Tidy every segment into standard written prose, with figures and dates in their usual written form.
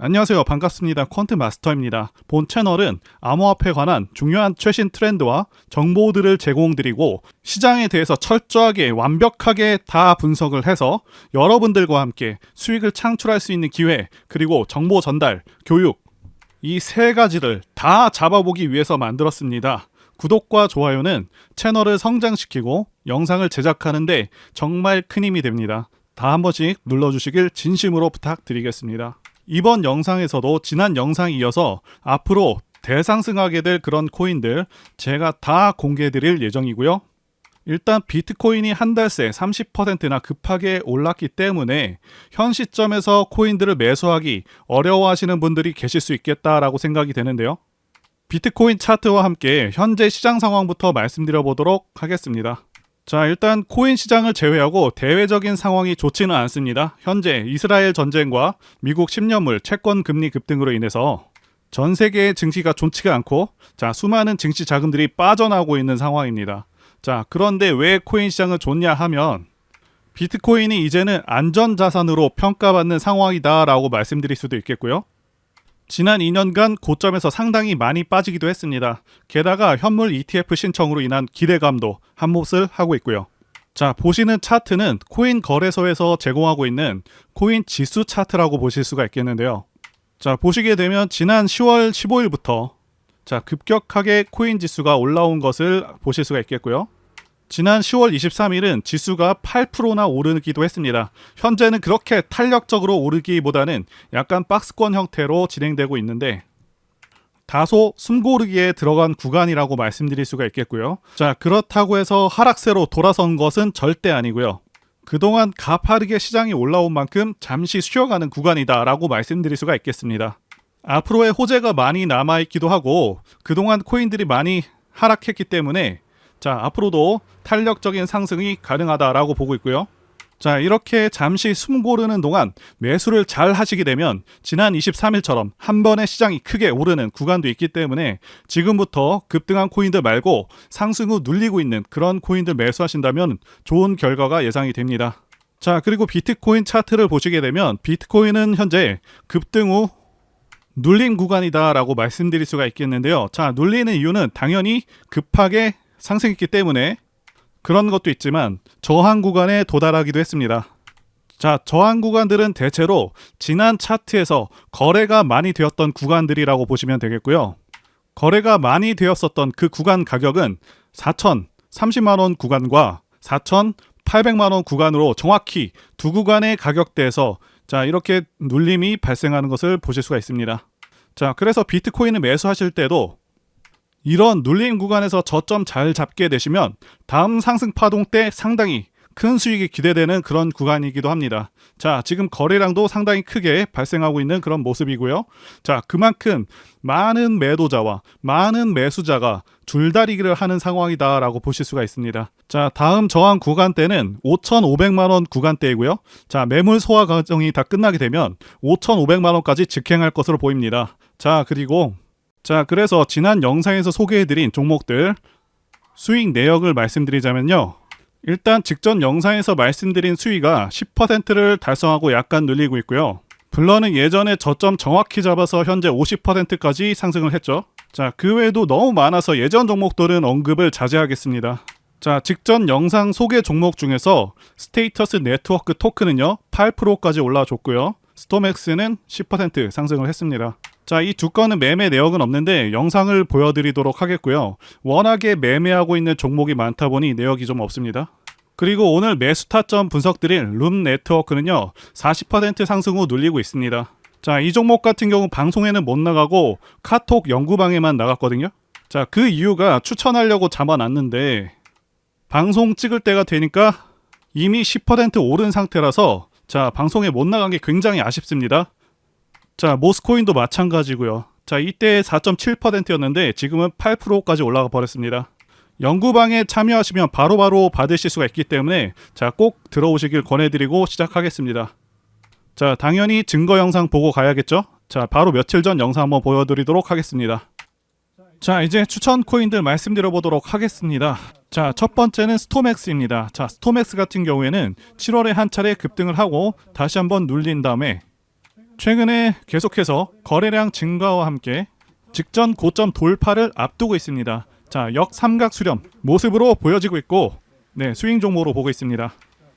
안녕하세요. 반갑습니다. 퀀트 마스터입니다. 본 채널은 암호화폐에 관한 중요한 최신 트렌드와 정보들을 제공드리고 시장에 대해서 철저하게 완벽하게 다 분석을 해서 여러분들과 함께 수익을 창출할 수 있는 기회, 그리고 정보 전달, 교육, 이 세 가지를 다 잡아보기 위해서 만들었습니다. 구독과 좋아요는 채널을 성장시키고 영상을 제작하는데 정말 큰 힘이 됩니다. 다 한 번씩 눌러주시길 진심으로 부탁드리겠습니다. 이번 영상에서도 지난 영상에 이어서 앞으로 대상승하게 될 그런 코인들 제가 다 공개해드릴 예정이고요. 일단 비트코인이 한 달 새 30%나 급하게 올랐기 때문에 현 시점에서 코인들을 매수하기 어려워하시는 분들이 계실 수 있겠다라고 생각이 되는데요. 비트코인 차트와 함께 현재 시장 상황부터 말씀드려 보도록 하겠습니다. 자, 일단 코인 시장을 제외하고 대외적인 상황이 좋지는 않습니다. 현재 이스라엘 전쟁과 미국 10년물 채권 금리 급등으로 인해서 전 세계의 증시가 좋지가 않고 수많은 증시 자금들이 빠져나오고 있는 상황입니다. 자, 그런데 왜 코인 시장은 좋냐 하면 비트코인이 이제는 안전자산으로 평가받는 상황이다 라고 말씀드릴 수도 있겠고요. 지난 2년간 고점에서 상당히 많이 빠지기도 했습니다. 게다가 현물 ETF 신청으로 인한 기대감도 한몫을 하고 있고요. 자, 보시는 차트는 코인 거래소에서 제공하고 있는 코인 지수 차트라고 보실 수가 있겠는데요. 자, 보시게 되면 지난 10월 15일부터 급격하게 코인 지수가 올라온 것을 보실 수가 있겠고요. 지난 10월 23일은 지수가 8%나 오르기도 했습니다. 현재는 그렇게 탄력적으로 오르기보다는 약간 박스권 형태로 진행되고 있는데 다소 숨고르기에 들어간 구간이라고 말씀드릴 수가 있겠고요. 자, 그렇다고 해서 하락세로 돌아선 것은 절대 아니고요. 그동안 가파르게 시장이 올라온 만큼 잠시 쉬어가는 구간이다 라고 말씀드릴 수가 있겠습니다. 앞으로의 호재가 많이 남아있기도 하고 그동안 코인들이 많이 하락했기 때문에 앞으로도 탄력적인 상승이 가능하다라고 보고 있고요. 자, 이렇게 잠시 숨 고르는 동안 매수를 잘 하시게 되면 지난 23일처럼 한 번에 시장이 크게 오르는 구간도 있기 때문에 지금부터 급등한 코인들 말고 상승 후 눌리고 있는 그런 코인들 매수하신다면 좋은 결과가 예상이 됩니다. 자, 그리고 비트코인 차트를 보시게 되면 비트코인은 현재 급등 후 눌림 구간이다 라고 말씀드릴 수가 있겠는데요. 자, 눌리는 이유는 당연히 급하게 상승했기 때문에 그런 것도 있지만 저항 구간에 도달하기도 했습니다. 자, 저항 구간들은 대체로 지난 차트에서 거래가 많이 되었던 구간들이라고 보시면 되겠고요. 거래가 많이 되었었던 그 구간 가격은 4,030만원 구간과 4,800만원 구간으로 정확히 두 구간의 가격대에서 이렇게 눌림이 발생하는 것을 보실 수가 있습니다. 자, 그래서 비트코인을 매수하실 때도 이런 눌림 구간에서 저점 잘 잡게 되시면 다음 상승 파동 때 상당히 큰 수익이 기대되는 그런 구간이기도 합니다. 자, 지금 거래량도 상당히 크게 발생하고 있는 그런 모습이고요. 자, 그만큼 많은 매도자와 많은 매수자가 줄다리기를 하는 상황이다 라고 보실 수가 있습니다. 자, 다음 저항 구간대는 5,500만원 구간대이고요. 자, 매물 소화 과정이 다 끝나게 되면 5,500만원까지 직행할 것으로 보입니다. 그래서 지난 영상에서 소개해드린 종목들 수익 내역을 말씀드리자면요. 일단 직전 영상에서 말씀드린 수위가 10%를 달성하고 약간 눌리고 있고요. 블러는 예전에 저점 정확히 잡아서 현재 50%까지 상승을 했죠. 자, 그 외에도 너무 많아서 예전 종목들은 언급을 자제하겠습니다. 자, 직전 영상 소개 종목 중에서 스테이터스 네트워크 토큰은요 8%까지 올라줬고요. 스톰엑스는 10% 상승을 했습니다. 자, 이 두 건은 매매 내역은 없는데 영상을 보여드리도록 하겠고요. 워낙에 매매하고 있는 종목이 많다 보니 내역이 좀 없습니다. 그리고 오늘 매수 타점 분석드릴 룸 네트워크는요 40% 상승 후 눌리고 있습니다. 자, 이 종목 같은 경우 방송에는 못 나가고 카톡 연구방에만 나갔거든요. 자, 그 이유가 추천하려고 잡아놨는데 방송 찍을 때가 되니까 이미 10% 오른 상태라서 방송에 못 나간 게 굉장히 아쉽습니다. 자, 모스코인도 마찬가지고요. 자, 이때 4.7%였는데 지금은 8%까지 올라가 버렸습니다. 연구방에 참여하시면 바로바로 받으실 수가 있기 때문에 꼭 들어오시길 권해드리고 시작하겠습니다. 자, 당연히 증거 영상 보고 가야겠죠? 자, 바로 며칠 전 영상 한번 보여드리도록 하겠습니다. 자, 이제 추천 코인들 말씀드려 보도록 하겠습니다. 자, 첫 번째는 스톰엑스입니다. 자, 스톰엑스 같은 경우에는 7월에 한 차례 급등을 하고 다시 한번 눌린 다음에 최근에 계속해서 거래량 증가와 함께 직전 고점 돌파를 앞두고 있습니다. 자, 역삼각 수렴 모습으로 보여지고 있고, 네, 스윙 종목으로 보고 있습니다.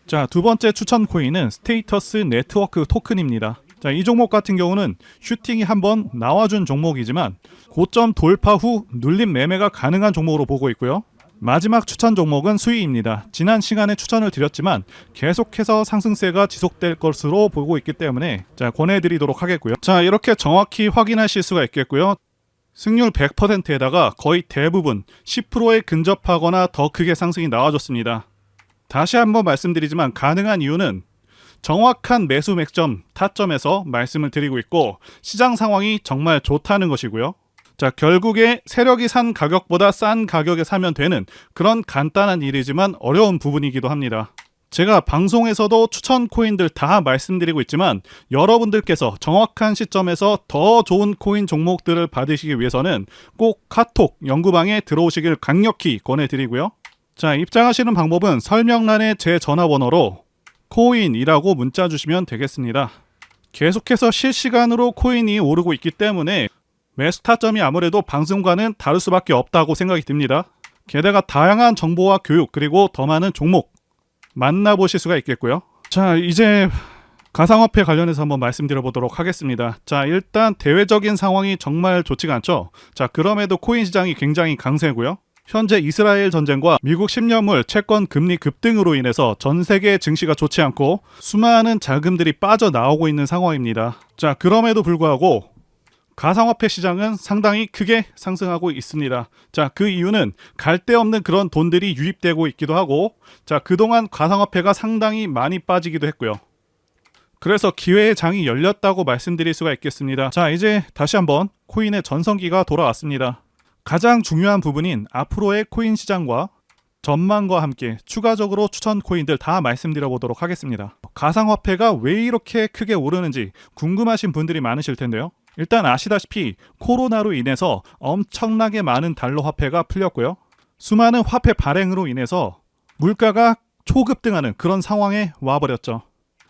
자, 두 번째 추천 코인은 스테이터스 네트워크 토큰입니다. 자, 이 종목 같은 경우는 슈팅이 한번 나와준 종목이지만 고점 돌파 후 눌림 매매가 가능한 종목으로 보고 있고요. 마지막 추천 종목은 수위입니다. 지난 시간에 추천을 드렸지만 계속해서 상승세가 지속될 것으로 보고 있기 때문에 자, 권해드리도록 하겠고요. 자, 이렇게 정확히 확인하실 수가 있겠고요. 승률 100%에다가 거의 대부분 10%에 근접하거나 더 크게 상승이 나와줬습니다. 다시 한번 말씀드리지만 가능한 이유는 정확한 매수 맥점, 타점에서 말씀을 드리고 있고 시장 상황이 정말 좋다는 것이고요. 자, 결국에 세력이 산 가격보다 싼 가격에 사면 되는 그런 간단한 일이지만 어려운 부분이기도 합니다. 제가 방송에서도 추천 코인들 다 말씀드리고 있지만 여러분들께서 정확한 시점에서 더 좋은 코인 종목들을 받으시기 위해서는 꼭 카톡 연구방에 들어오시길 강력히 권해드리고요. 자, 입장하시는 방법은 설명란에 제 전화번호로 코인이라고 문자 주시면 되겠습니다. 계속해서 실시간으로 코인이 오르고 있기 때문에 매수 타점이 아무래도 방송과는 다를 수밖에 없다고 생각이 듭니다. 게다가 다양한 정보와 교육 그리고 더 많은 종목 만나보실 수가 있겠고요. 자, 이제 가상화폐 관련해서 한번 말씀드려보도록 하겠습니다. 자, 일단 대외적인 상황이 정말 좋지가 않죠. 자, 그럼에도 코인 시장이 굉장히 강세고요. 현재 이스라엘 전쟁과 미국 10년물 채권 금리 급등으로 인해서 전 세계 증시가 좋지 않고 수많은 자금들이 빠져나오고 있는 상황입니다. 자, 그럼에도 불구하고 가상화폐 시장은 상당히 크게 상승하고 있습니다. 자, 그 이유는 갈 데 없는 그런 돈들이 유입되고 있기도 하고, 자, 그동안 가상화폐가 상당히 많이 빠지기도 했고요. 그래서 기회의 장이 열렸다고 말씀드릴 수가 있겠습니다. 자, 이제 다시 한번 코인의 전성기가 돌아왔습니다. 가장 중요한 부분인 앞으로의 코인 시장과 전망과 함께 추가적으로 추천 코인들 다 말씀드려 보도록 하겠습니다. 가상화폐가 왜 이렇게 크게 오르는지 궁금하신 분들이 많으실 텐데요. 일단 아시다시피 코로나로 인해서 엄청나게 많은 달러 화폐가 풀렸고요. 수많은 화폐 발행으로 인해서 물가가 초급등하는 그런 상황에 와버렸죠.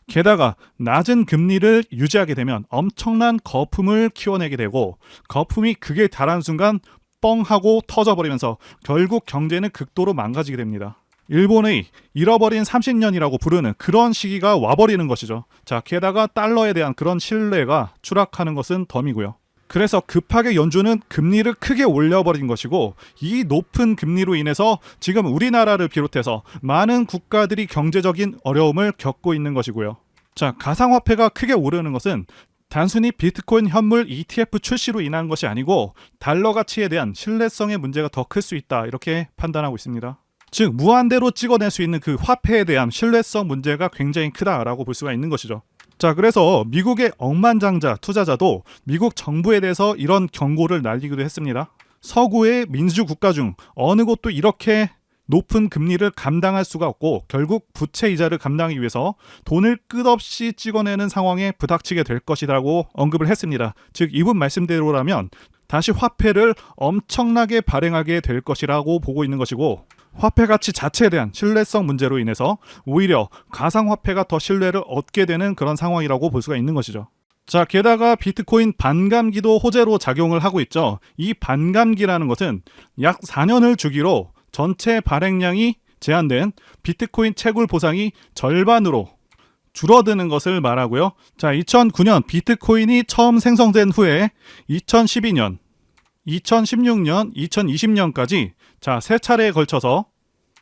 게다가 낮은 금리를 유지하게 되면 엄청난 거품을 키워내게 되고 거품이 극에 달한 순간 뻥 하고 터져버리면서 결국 경제는 극도로 망가지게 됩니다. 일본의 잃어버린 30년이라고 부르는 그런 시기가 와버리는 것이죠. 자, 게다가 달러에 대한 그런 신뢰가 추락하는 것은 덤이고요. 그래서 급하게 연준은 금리를 크게 올려버린 것이고 이 높은 금리로 인해서 지금 우리나라를 비롯해서 많은 국가들이 경제적인 어려움을 겪고 있는 것이고요. 자, 가상화폐가 크게 오르는 것은 단순히 비트코인 현물 ETF 출시로 인한 것이 아니고 달러 가치에 대한 신뢰성의 문제가 더 클 수 있다, 이렇게 판단하고 있습니다. 즉 무한대로 찍어낼 수 있는 그 화폐에 대한 신뢰성 문제가 굉장히 크다라고 볼 수가 있는 것이죠. 자, 그래서 미국의 억만장자 투자자도 미국 정부에 대해서 이런 경고를 날리기도 했습니다. 서구의 민주국가 중 어느 곳도 이렇게 높은 금리를 감당할 수가 없고 결국 부채 이자를 감당하기 위해서 돈을 끝없이 찍어내는 상황에 부닥치게 될 것이라고 언급을 했습니다. 즉 이분 말씀대로라면 다시 화폐를 엄청나게 발행하게 될 것이라고 보고 있는 것이고 화폐 가치 자체에 대한 신뢰성 문제로 인해서 오히려 가상화폐가 더 신뢰를 얻게 되는 그런 상황이라고 볼 수가 있는 것이죠. 자, 게다가 비트코인 반감기도 호재로 작용을 하고 있죠. 이 반감기라는 것은 약 4년을 주기로 전체 발행량이 제한된 비트코인 채굴 보상이 절반으로 줄어드는 것을 말하고요. 자, 2009년 비트코인이 처음 생성된 후에 2012년, 2016년, 2020년까지 자, 세 차례에 걸쳐서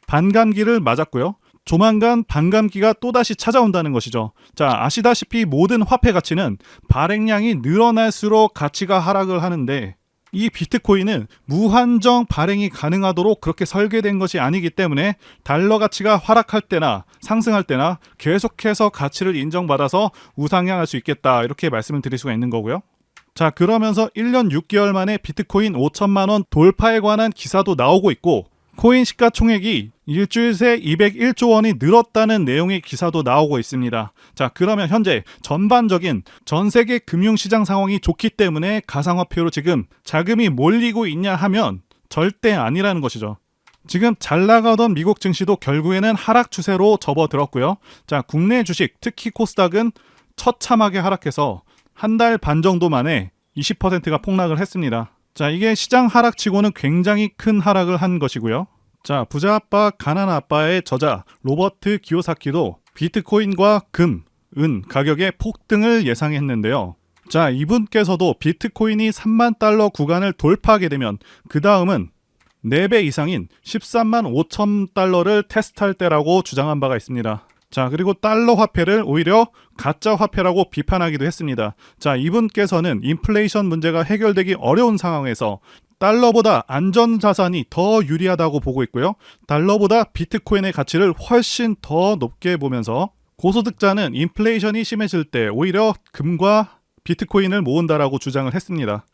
반감기를 맞았고요. 조만간 반감기가 또다시 찾아온다는 것이죠. 자, 아시다시피 모든 화폐 가치는 발행량이 늘어날수록 가치가 하락을 하는데 이 비트코인은 무한정 발행이 가능하도록 그렇게 설계된 것이 아니기 때문에 달러 가치가 하락할 때나 상승할 때나 계속해서 가치를 인정받아서 우상향할 수 있겠다, 이렇게 말씀을 드릴 수가 있는 거고요. 자, 그러면서 1년 6개월 만에 비트코인 5천만 원 돌파에 관한 기사도 나오고 있고 코인 시가총액이 일주일 새 201조 원이 늘었다는 내용의 기사도 나오고 있습니다. 자, 그러면 현재 전반적인 전 세계 금융시장 상황이 좋기 때문에 가상화폐로 지금 자금이 몰리고 있냐 하면 절대 아니라는 것이죠. 지금 잘 나가던 미국 증시도 결국에는 하락 추세로 접어들었고요. 자, 국내 주식 특히 코스닥은 처참하게 하락해서 한 달 반 정도 만에 20%가 폭락을 했습니다. 자, 이게 시장 하락치고는 굉장히 큰 하락을 한 것이고요. 자, 부자 아빠 가난 아빠의 저자 로버트 기요사키도 비트코인과 금, 은 가격의 폭등을 예상했는데요. 자, 이분께서도 비트코인이 3만 달러 구간을 돌파하게 되면 그 다음은 4배 이상인 13만 5천 달러를 테스트할 때라고 주장한 바가 있습니다. 자, 그리고 달러 화폐를 오히려 가짜 화폐라고 비판하기도 했습니다. 자, 이분께서는 인플레이션 문제가 해결되기 어려운 상황에서 달러보다 안전자산이 더 유리하다고 보고 있고요. 달러보다 비트코인의 가치를 훨씬 더 높게 보면서 고소득자는 인플레이션이 심해질 때 오히려 금과 비트코인을 모은다라고 주장을 했습니다.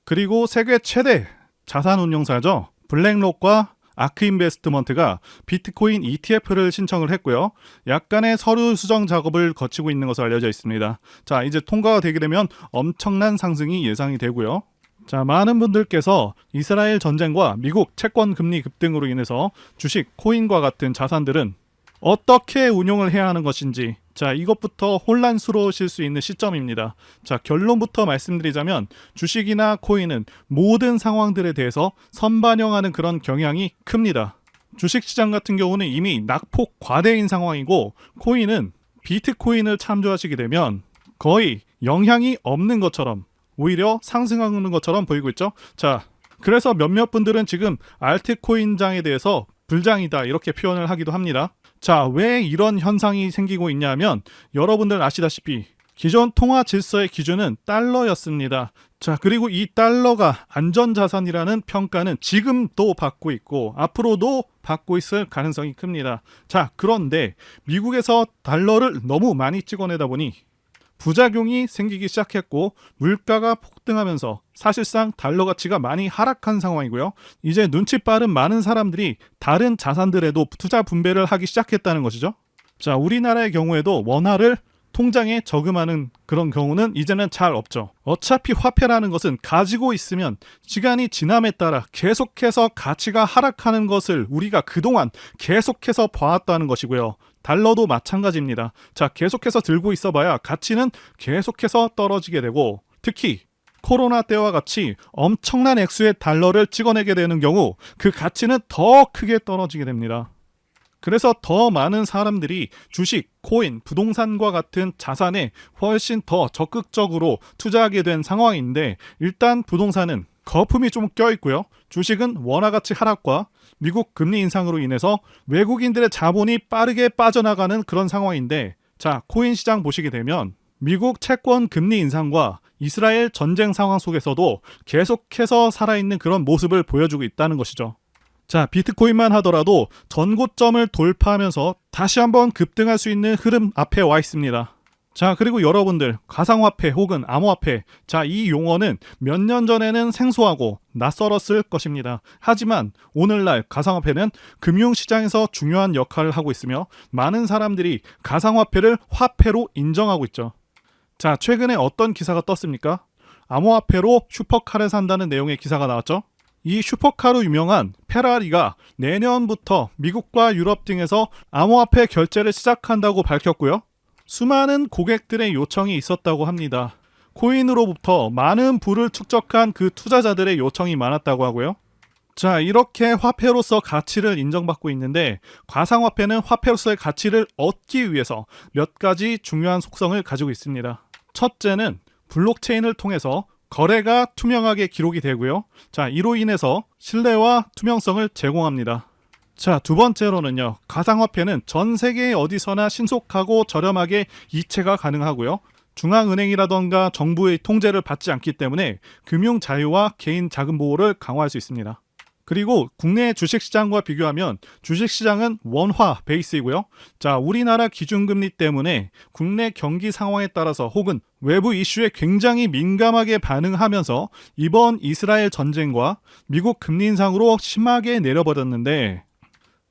그리고 세계 최대 자산운용사죠. 블랙록과 아크인베스트먼트가 비트코인 ETF를 신청을 했고요. 약간의 서류 수정 작업을 거치고 있는 것으로 알려져 있습니다. 자, 이제 통과가 되게 되면 엄청난 상승이 예상이 되고요. 자, 많은 분들께서 이스라엘 전쟁과 미국 채권 금리 급등으로 인해서 주식, 코인과 같은 자산들은 어떻게 운용을 해야 하는 것인지, 자, 이것부터 혼란스러우실 수 있는 시점입니다. 자, 결론부터 말씀드리자면 주식이나 코인은 모든 상황들에 대해서 선반영하는 그런 경향이 큽니다. 주식시장 같은 경우는 이미 낙폭 과대인 상황이고, 코인은 비트코인을 참조하시게 되면 거의 영향이 없는 것처럼, 오히려 상승하는 것처럼 보이고 있죠. 자, 그래서 몇몇 분들은 지금 알트코인장에 대해서 불장이다 이렇게 표현을 하기도 합니다. 자, 왜 이런 현상이 생기고 있냐면 여러분들 아시다시피 기존 통화 질서의 기준은 달러였습니다. 자, 그리고 이 달러가 안전자산이라는 평가는 지금도 받고 있고 앞으로도 받고 있을 가능성이 큽니다. 자, 그런데 미국에서 달러를 너무 많이 찍어내다 보니 부작용이 생기기 시작했고 물가가 폭등하면서 사실상 달러 가치가 많이 하락한 상황이고요. 이제 눈치 빠른 많은 사람들이 다른 자산들에도 투자 분배를 하기 시작했다는 것이죠. 자, 우리나라의 경우에도 원화를 통장에 저금하는 그런 경우는 이제는 잘 없죠. 어차피 화폐라는 것은 가지고 있으면 시간이 지남에 따라 계속해서 가치가 하락하는 것을 우리가 그동안 계속해서 봐왔다는 것이고요. 달러도 마찬가지입니다. 자, 계속해서 들고 있어봐야 가치는 계속해서 떨어지게 되고, 특히 코로나 때와 같이 엄청난 액수의 달러를 찍어내게 되는 경우 그 가치는 더 크게 떨어지게 됩니다. 그래서 더 많은 사람들이 주식, 코인, 부동산과 같은 자산에 훨씬 더 적극적으로 투자하게 된 상황인데, 일단 부동산은 거품이 좀 껴있고요. 주식은 원화가치 하락과 미국 금리 인상으로 인해서 외국인들의 자본이 빠르게 빠져나가는 그런 상황인데, 자, 코인 시장 보시게 되면 미국 채권 금리 인상과 이스라엘 전쟁 상황 속에서도 계속해서 살아있는 그런 모습을 보여주고 있다는 것이죠. 자, 비트코인만 하더라도 전고점을 돌파하면서 다시 한번 급등할 수 있는 흐름 앞에 와 있습니다. 자, 그리고 여러분들 가상화폐 혹은 암호화폐, 자, 이 용어는 몇 년 전에는 생소하고 낯설었을 것입니다. 하지만 오늘날 가상화폐는 금융시장에서 중요한 역할을 하고 있으며 많은 사람들이 가상화폐를 화폐로 인정하고 있죠. 자, 최근에 어떤 기사가 떴습니까? 암호화폐로 슈퍼카를 산다는 내용의 기사가 나왔죠. 이 슈퍼카로 유명한 페라리가 내년부터 미국과 유럽 등에서 암호화폐 결제를 시작한다고 밝혔고요. 수많은 고객들의 요청이 있었다고 합니다. 코인으로부터 많은 부를 축적한 그 투자자들의 요청이 많았다고 하고요. 자, 이렇게 화폐로서 가치를 인정받고 있는데, 가상화폐는 화폐로서의 가치를 얻기 위해서 몇 가지 중요한 속성을 가지고 있습니다. 첫째는 블록체인을 통해서 거래가 투명하게 기록이 되고요. 자, 이로 인해서 신뢰와 투명성을 제공합니다. 자, 두 번째로는요, 가상화폐는 전 세계 어디서나 신속하고 저렴하게 이체가 가능하고요. 중앙은행이라던가 정부의 통제를 받지 않기 때문에 금융 자유와 개인 자금 보호를 강화할 수 있습니다. 그리고 국내 주식시장과 비교하면 주식시장은 원화 베이스이고요. 자, 우리나라 기준금리 때문에 국내 경기 상황에 따라서 혹은 외부 이슈에 굉장히 민감하게 반응하면서 이번 이스라엘 전쟁과 미국 금리 인상으로 심하게 내려버렸는데,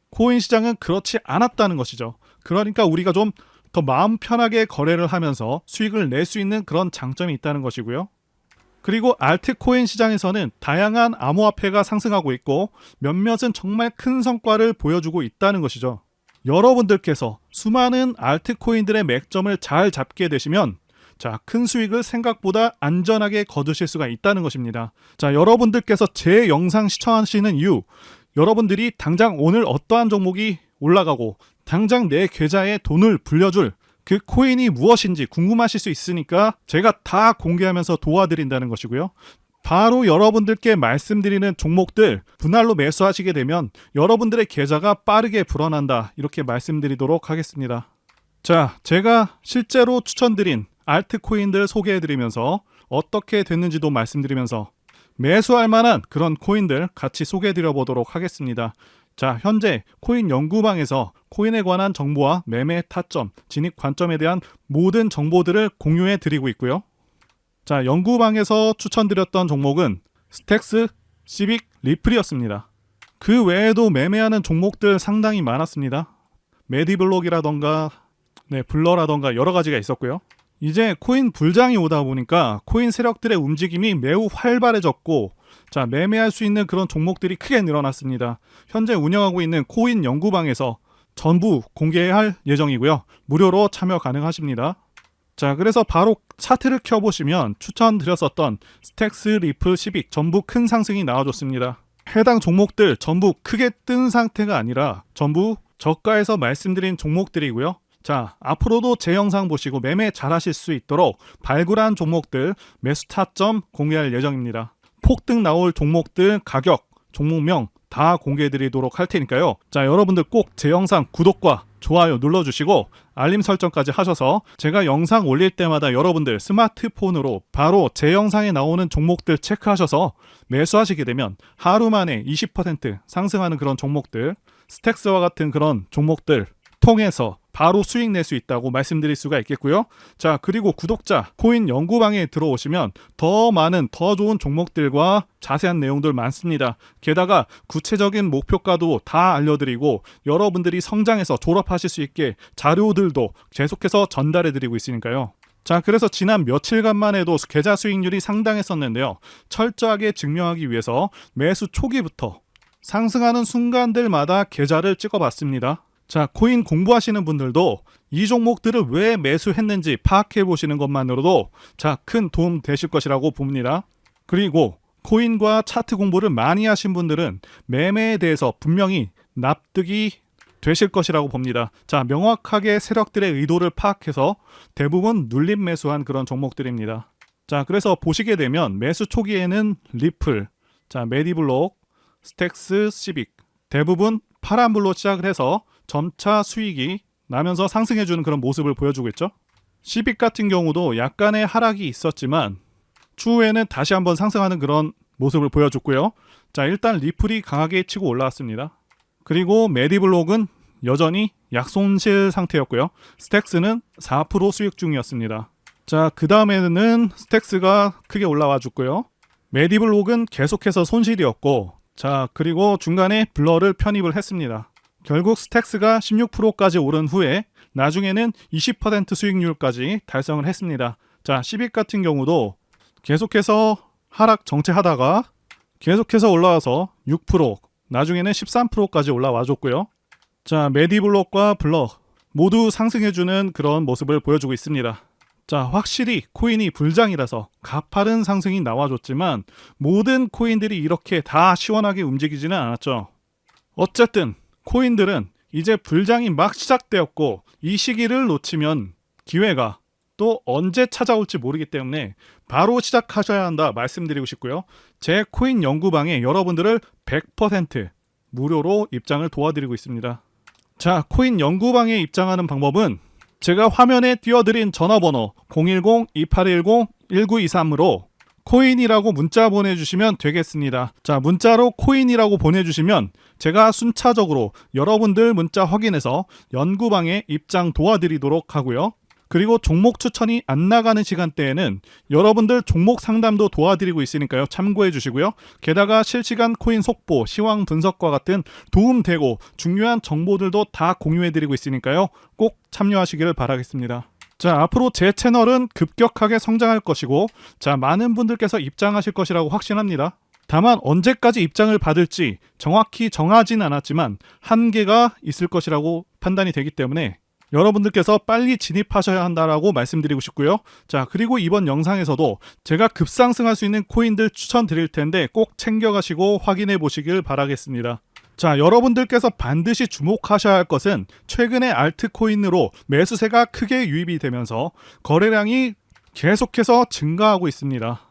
코인 시장은 그렇지 않았다는 것이죠. 그러니까 우리가 좀 더 마음 편하게 거래를 하면서 수익을 낼 수 있는 그런 장점이 있다는 것이고요. 그리고 알트코인 시장에서는 다양한 암호화폐가 상승하고 있고 몇몇은 정말 큰 성과를 보여주고 있다는 것이죠. 여러분들께서 수많은 알트코인들의 맥점을 잘 잡게 되시면 자, 큰 수익을 생각보다 안전하게 거두실 수가 있다는 것입니다. 자, 여러분들께서 제 영상 시청하시는 이유, 여러분들이 당장 오늘 어떠한 종목이 올라가고 당장 내 계좌에 돈을 불려줄 그 코인이 무엇인지 궁금하실 수 있으니까 제가 다 공개하면서 도와드린다는 것이고요. 바로 여러분들께 말씀드리는 종목들 분할로 매수하시게 되면 여러분들의 계좌가 빠르게 불어난다, 이렇게 말씀드리도록 하겠습니다. 자, 제가 실제로 추천드린 알트코인들 소개해드리면서 어떻게 됐는지도 말씀드리면서 매수할 만한 그런 코인들 같이 소개해드려 보도록 하겠습니다. 자, 현재 코인 연구방에서 코인에 관한 정보와 매매 타점, 진입 관점에 대한 모든 정보들을 공유해 드리고 있고요. 자, 연구방에서 추천드렸던 종목은 스택스, 시빅, 리플이었습니다. 그 외에도 매매하는 종목들 상당히 많았습니다. 메디블록이라던가 블러라던가 여러 가지가 있었고요. 이제 코인 불장이 오다 보니까 코인 세력들의 움직임이 매우 활발해졌고, 자, 매매할 수 있는 그런 종목들이 크게 늘어났습니다. 현재 운영하고 있는 코인 연구방에서 전부 공개할 예정이고요. 무료로 참여 가능하십니다. 자, 그래서 바로 차트를 켜보시면 추천드렸었던 스택스, 리플, 시빅 전부 큰 상승이 나와줬습니다. 해당 종목들 전부 크게 뜬 상태가 아니라 전부 저가에서 말씀드린 종목들이고요. 자, 앞으로도 제 영상 보시고 매매 잘 하실 수 있도록 발굴한 종목들 매수 타점 공개할 예정입니다. 폭등 나올 종목들 가격, 종목명 다 공개해 드리도록 할 테니까요. 자, 여러분들 꼭 제 영상 구독과 좋아요 눌러주시고 알림 설정까지 하셔서 제가 영상 올릴 때마다 여러분들 스마트폰으로 바로 제 영상에 나오는 종목들 체크하셔서 매수하시게 되면 하루 만에 20% 상승하는 그런 종목들, 스택스와 같은 그런 종목들 통해서 바로 수익 낼 수 있다고 말씀드릴 수가 있겠고요. 자, 그리고 구독자 코인 연구방에 들어오시면 더 많은 더 좋은 종목들과 자세한 내용들 많습니다. 게다가 구체적인 목표가도 다 알려드리고 여러분들이 성장해서 졸업하실 수 있게 자료들도 계속해서 전달해드리고 있으니까요. 자, 그래서 지난 며칠간만 해도 계좌 수익률이 상당했었는데요. 철저하게 증명하기 위해서 매수 초기부터 상승하는 순간들마다 계좌를 찍어봤습니다. 자, 코인 공부하시는 분들도 이 종목들을 왜 매수했는지 파악해 보시는 것만으로도 자, 큰 도움 되실 것이라고 봅니다. 그리고 코인과 차트 공부를 많이 하신 분들은 매매에 대해서 분명히 납득이 되실 것이라고 봅니다. 자, 명확하게 세력들의 의도를 파악해서 대부분 눌림 매수한 그런 종목들입니다. 자, 그래서 보시게 되면 매수 초기에는 리플, 자, 메디블록, 스택스, 시빅 대부분 파란불로 시작을 해서 점차 수익이 나면서 상승해주는 그런 모습을 보여주고 있죠. 시빅 같은 경우도 약간의 하락이 있었지만 추후에는 다시 한번 상승하는 그런 모습을 보여줬고요. 자, 일단 리플이 강하게 치고 올라왔습니다. 그리고 메디블록은 여전히 약손실 상태였고요. 스택스는 4% 수익 중이었습니다. 자, 그 다음에는 스택스가 크게 올라와 줬고요. 메디블록은 계속해서 손실이었고, 자, 그리고 중간에 블러를 편입을 했습니다. 결국 스택스가 16%까지 오른 후에 나중에는 20% 수익률까지 달성을 했습니다. 자, 시빅 같은 경우도 계속해서 하락 정체하다가 계속해서 올라와서 6%, 나중에는 13%까지 올라와 줬고요. 자, 메디블록과 블러 모두 상승해주는 그런 모습을 보여주고 있습니다. 자, 확실히 코인이 불장이라서 가파른 상승이 나와줬지만 모든 코인들이 이렇게 다 시원하게 움직이지는 않았죠. 어쨌든 코인들은 이제 불장이 막 시작되었고 이 시기를 놓치면 기회가 또 언제 찾아올지 모르기 때문에 바로 시작하셔야 한다 말씀드리고 싶고요. 제 코인 연구방에 여러분들을 100% 무료로 입장을 도와드리고 있습니다. 자, 코인 연구방에 입장하는 방법은 제가 화면에 띄워드린 전화번호 010-2810-1923으로 코인이라고 문자 보내주시면 되겠습니다. 자, 문자로 코인이라고 보내주시면 제가 순차적으로 여러분들 문자 확인해서 연구방에 입장 도와드리도록 하고요. 그리고 종목 추천이 안 나가는 시간대에는 여러분들 종목 상담도 도와드리고 있으니까요. 참고해 주시고요. 게다가 실시간 코인 속보, 시황 분석과 같은 도움되고 중요한 정보들도 다 공유해드리고 있으니까요. 꼭 참여하시기를 바라겠습니다. 자, 앞으로 제 채널은 급격하게 성장할 것이고, 자, 많은 분들께서 입장하실 것이라고 확신합니다. 다만 언제까지 입장을 받을지 정확히 정하진 않았지만 한계가 있을 것이라고 판단이 되기 때문에 여러분들께서 빨리 진입하셔야 한다라고 말씀드리고 싶고요. 자, 그리고 이번 영상에서도 제가 급상승할 수 있는 코인들 추천드릴 텐데 꼭 챙겨가시고 확인해 보시길 바라겠습니다. 자, 여러분들께서 반드시 주목하셔야 할 것은 최근에 알트코인으로 매수세가 크게 유입이 되면서 거래량이 계속해서 증가하고 있습니다.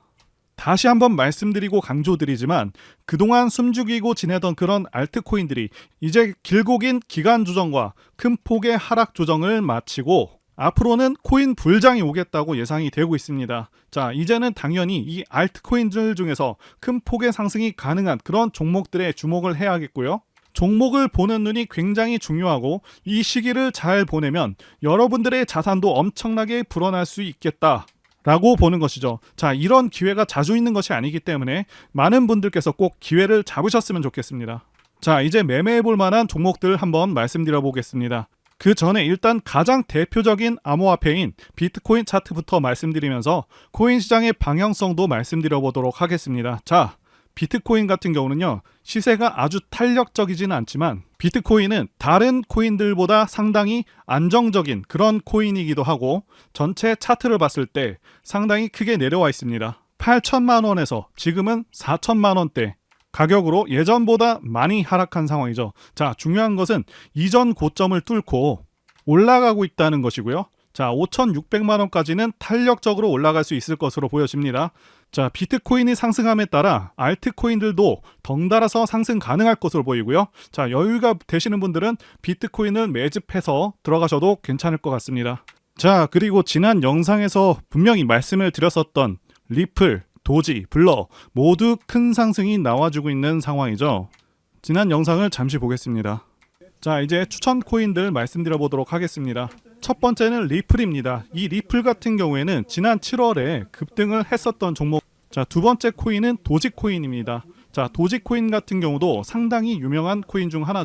다시 한번 말씀드리고 강조드리지만 그동안 숨죽이고 지내던 그런 알트코인들이 이제 길고 긴 기간 조정과 큰 폭의 하락 조정을 마치고 앞으로는 코인 불장이 오겠다고 예상이 되고 있습니다. 자, 이제는 당연히 이 알트코인들 중에서 큰 폭의 상승이 가능한 그런 종목들에 주목을 해야겠고요. 종목을 보는 눈이 굉장히 중요하고 이 시기를 잘 보내면 여러분들의 자산도 엄청나게 불어날 수 있겠다 라고 보는 것이죠. 자, 이런 기회가 자주 있는 것이 아니기 때문에 많은 분들께서 꼭 기회를 잡으셨으면 좋겠습니다. 자, 이제 매매해 볼 만한 종목들 한번 말씀드려 보겠습니다. 그 전에 일단 가장 대표적인 암호화폐인 비트코인 차트부터 말씀드리면서 코인 시장의 방향성도 말씀드려 보도록 하겠습니다. 자, 비트코인 같은 경우는요, 시세가 아주 탄력적이지는 않지만 비트코인은 다른 코인들보다 상당히 안정적인 그런 코인이기도 하고 전체 차트를 봤을 때 상당히 크게 내려와 있습니다. 8천만 원에서 지금은 4천만 원대 가격으로 예전보다 많이 하락한 상황이죠. 자, 중요한 것은 이전 고점을 뚫고 올라가고 있다는 것이고요. 자, 5,600만 원까지는 탄력적으로 올라갈 수 있을 것으로 보여집니다. 자, 비트코인이 상승함에 따라 알트코인들도 덩달아서 상승 가능할 것으로 보이고요. 자, 여유가 되시는 분들은 비트코인을 매집해서 들어가셔도 괜찮을 것 같습니다. 자, 그리고 지난 영상에서 분명히 말씀을 드렸었던 리플, 도지, 블러 모두 큰 상승이 나와주고 있는 상황이죠. 지난 영상을 잠시 보겠습니다. 자, 이제 추천 코인들 말씀드려 보도록 하겠습니다. 첫 번째는 리플입니다. 이 리플 같은 경우에는 지난 7월에 급등을 했었던 종목. 자, 두 번째 코인은 도지코인입니다. 자, 도지코인 같은 경우도 상당히 유명한 코인 중 하나.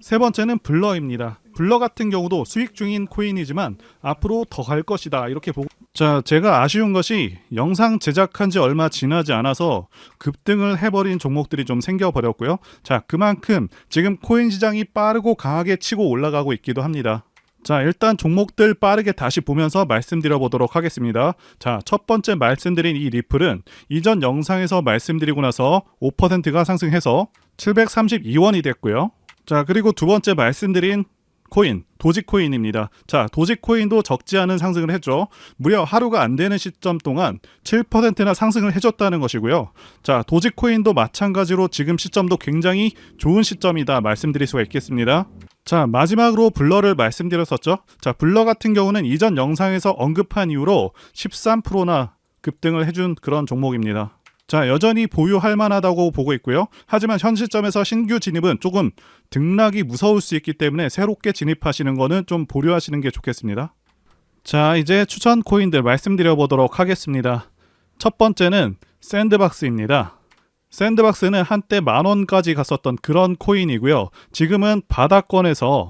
세 번째는 블러입니다. 블러 같은 경우도 수익 중인 코인이지만 앞으로 더 갈 것이다 이렇게 보고. 자, 제가 아쉬운 것이 영상 제작한 지 얼마 지나지 않아서 급등을 해버린 종목들이 좀 생겨버렸고요. 자, 그만큼 지금 코인 시장이 빠르고 강하게 치고 올라가고 있기도 합니다. 자, 일단 종목들 빠르게 다시 보면서 말씀드려 보도록 하겠습니다. 자, 첫 번째 말씀드린 이 리플은 이전 영상에서 말씀드리고 나서 5%가 상승해서 732원이 됐고요. 자, 그리고 두 번째 말씀드린 코인, 도지코인입니다. 자, 도지코인도 적지 않은 상승을 했죠. 무려 하루가 안 되는 시점 동안 7%나 상승을 해줬다는 것이고요. 자, 도지코인도 마찬가지로 지금 시점도 굉장히 좋은 시점이다 말씀드릴 수가 있겠습니다. 자, 마지막으로 블러를 말씀드렸었죠. 자, 블러 같은 경우는 이전 영상에서 언급한 이후로 13%나 급등을 해준 그런 종목입니다. 자, 여전히 보유할 만하다고 보고 있고요. 하지만 현 시점에서 신규 진입은 조금 등락이 무서울 수 있기 때문에 새롭게 진입하시는 거는 좀 보류하시는 게 좋겠습니다. 자, 이제 추천 코인들 말씀드려 보도록 하겠습니다. 첫 번째는 샌드박스입니다. 샌드박스는 한때 10,000원까지 갔었던 그런 코인이고요. 지금은 바닥권에서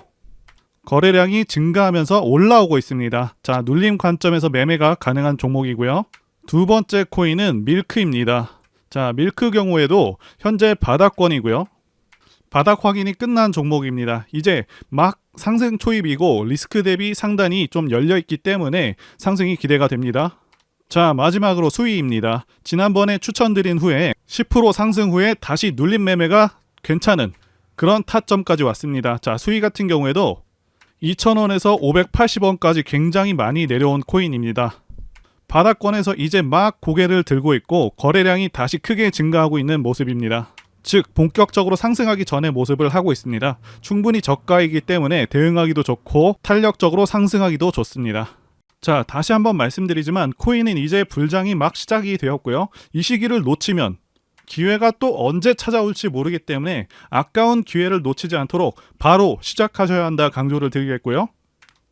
거래량이 증가하면서 올라오고 있습니다. 자, 눌림 관점에서 매매가 가능한 종목이고요. 두 번째 코인은 밀크입니다. 자, 밀크 경우에도 현재 바닥권이고요. 바닥 확인이 끝난 종목입니다. 이제 막 상승 초입이고 리스크 대비 상단이 좀 열려있기 때문에 상승이 기대가 됩니다. 자, 마지막으로 수위입니다. 지난번에 추천드린 후에 10% 상승 후에 다시 눌림 매매가 괜찮은 그런 타점까지 왔습니다. 자, 수위 같은 경우에도 2,000원에서 580원까지 굉장히 많이 내려온 코인입니다. 바닥권에서 이제 막 고개를 들고 있고 거래량이 다시 크게 증가하고 있는 모습입니다. 즉 본격적으로 상승하기 전의 모습을 하고 있습니다. 충분히 저가이기 때문에 대응하기도 좋고 탄력적으로 상승하기도 좋습니다. 자, 다시 한번 말씀드리지만 코인은 이제 불장이 막 시작이 되었고요. 이 시기를 놓치면 기회가 또 언제 찾아올지 모르기 때문에 아까운 기회를 놓치지 않도록 바로 시작하셔야 한다 강조를 드리겠고요.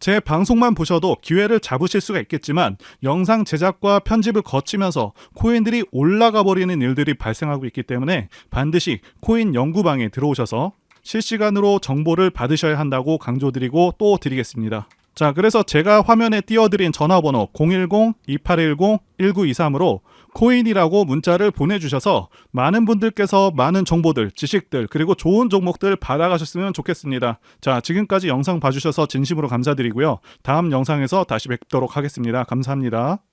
제 방송만 보셔도 기회를 잡으실 수가 있겠지만 영상 제작과 편집을 거치면서 코인들이 올라가 버리는 일들이 발생하고 있기 때문에 반드시 코인 연구방에 들어오셔서 실시간으로 정보를 받으셔야 한다고 강조드리고 또 드리겠습니다. 자, 그래서 제가 화면에 띄워드린 전화번호 010-2810-1923으로 코인이라고 문자를 보내주셔서 많은 분들께서 많은 정보들, 지식들, 그리고 좋은 종목들 받아가셨으면 좋겠습니다. 자, 지금까지 영상 봐주셔서 진심으로 감사드리고요. 다음 영상에서 다시 뵙도록 하겠습니다. 감사합니다.